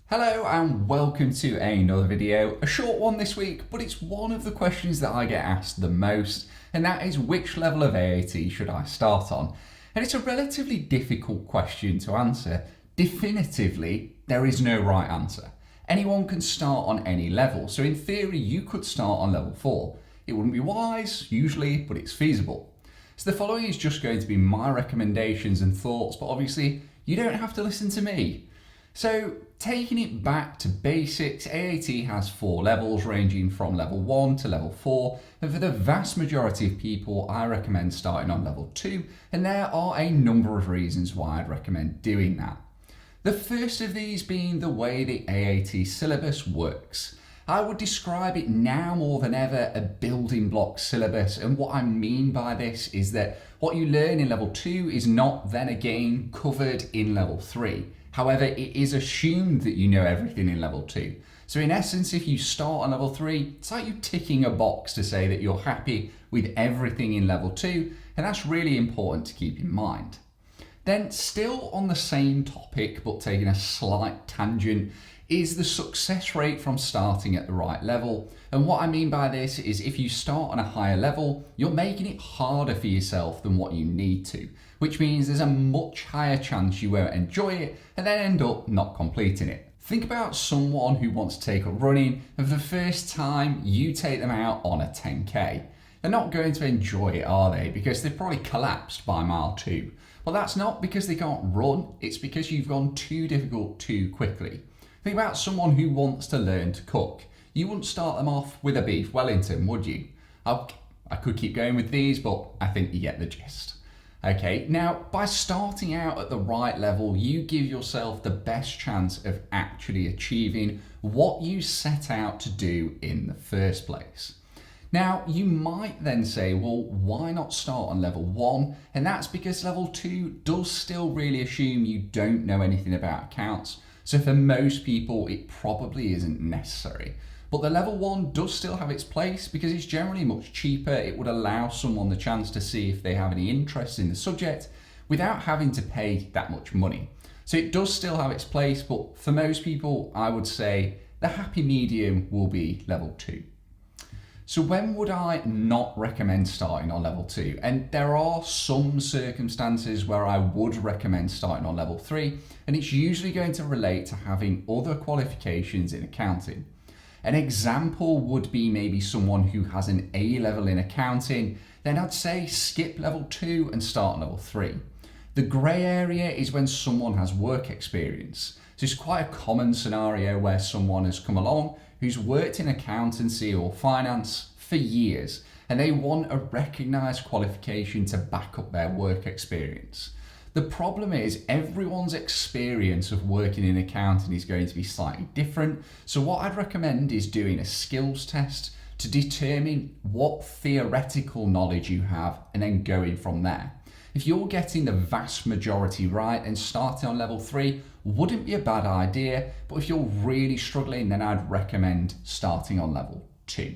Hello and welcome to another video. A short one this week, but it's one of the questions that I get asked the most, and that is which level of AAT should I start on? And it's a relatively difficult question to answer. Definitively, there is no right answer. Anyone can start on any level, so in theory you could start on level 4. It wouldn't be wise, usually, but it's feasible. So the following is just going to be my recommendations and thoughts, but obviously you don't have to listen to me. So taking it back to basics, AAT has 4 levels ranging from level 1 to level 4, and for the vast majority of people I recommend starting on level 2, and there are a number of reasons why I'd recommend doing that. The first of these being the way the AAT syllabus works. I would describe it now more than ever a building block syllabus, and what I mean by this is that what you learn in level 2 is not then again covered in level 3. However, it is assumed that you know everything in level 2. So in essence, if you start on level 3, it's like you ticking a box to say that you're happy with everything in level 2, and that's really important to keep in mind. Then still on the same topic, but taking a slight tangent, is the success rate from starting at the right level. And what I mean by this is if you start on a higher level, you're making it harder for yourself than what you need to, which means there's a much higher chance you won't enjoy it and then end up not completing it. Think about someone who wants to take up running, and for the first time you take them out on a 10k. They're not going to enjoy it, are they? Because they've probably collapsed by mile 2. Well, that's not because they can't run, it's because you've gone too difficult too quickly. Think about someone who wants to learn to cook. You wouldn't start them off with a beef Wellington, would you? I could keep going with these, but I think you get the gist. Okay, now by starting out at the right level, you give yourself the best chance of actually achieving what you set out to do in the first place. Now, you might then say, well, why not start on level 1? And that's because level 2 does still really assume you don't know anything about accounts. So for most people, it probably isn't necessary. But the level 1 does still have its place because it's generally much cheaper. It would allow someone the chance to see if they have any interest in the subject without having to pay that much money. So it does still have its place, but for most people, I would say the happy medium will be level 2. So when would I not recommend starting on level 2? And there are some circumstances where I would recommend starting on level 3, and it's usually going to relate to having other qualifications in accounting. An example would be maybe someone who has an A level in accounting, then I'd say skip level 2 and start on level 3. The grey area is when someone has work experience. So it's quite a common scenario where someone has come along who's worked in accountancy or finance for years, and they want a recognised qualification to back up their work experience. The problem is everyone's experience of working in accounting is going to be slightly different, so what I'd recommend is doing a skills test to determine what theoretical knowledge you have and then going from there. If you're getting the vast majority right and starting on level 3 wouldn't be a bad idea, but if you're really struggling, then I'd recommend starting on level 2.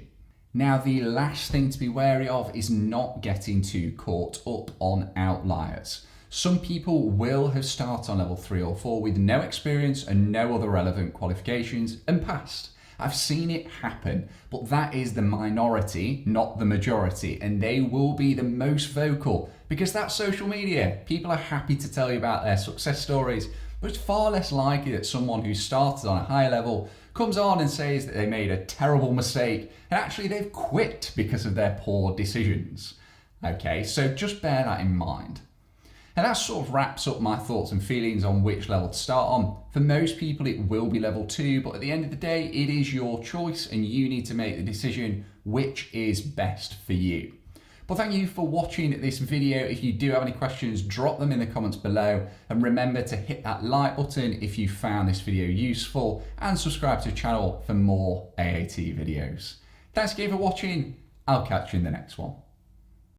Now, the last thing to be wary of is not getting too caught up on outliers. Some people will have started on level 3 or 4 with no experience and no other relevant qualifications and passed. I've seen it happen, but that is the minority, not the majority, and they will be the most vocal because that's social media. People are happy to tell you about their success stories, but it's far less likely that someone who started on a higher level comes on and says that they made a terrible mistake and actually they've quit because of their poor decisions. Okay, so just bear that in mind. And that sort of wraps up my thoughts and feelings on which level to start on. For most people, it will be level 2, but at the end of the day, it is your choice and you need to make the decision which is best for you. But thank you for watching this video. If you do have any questions, drop them in the comments below. And remember to hit that like button if you found this video useful and subscribe to the channel for more AAT videos. Thanks again for watching. I'll catch you in the next one.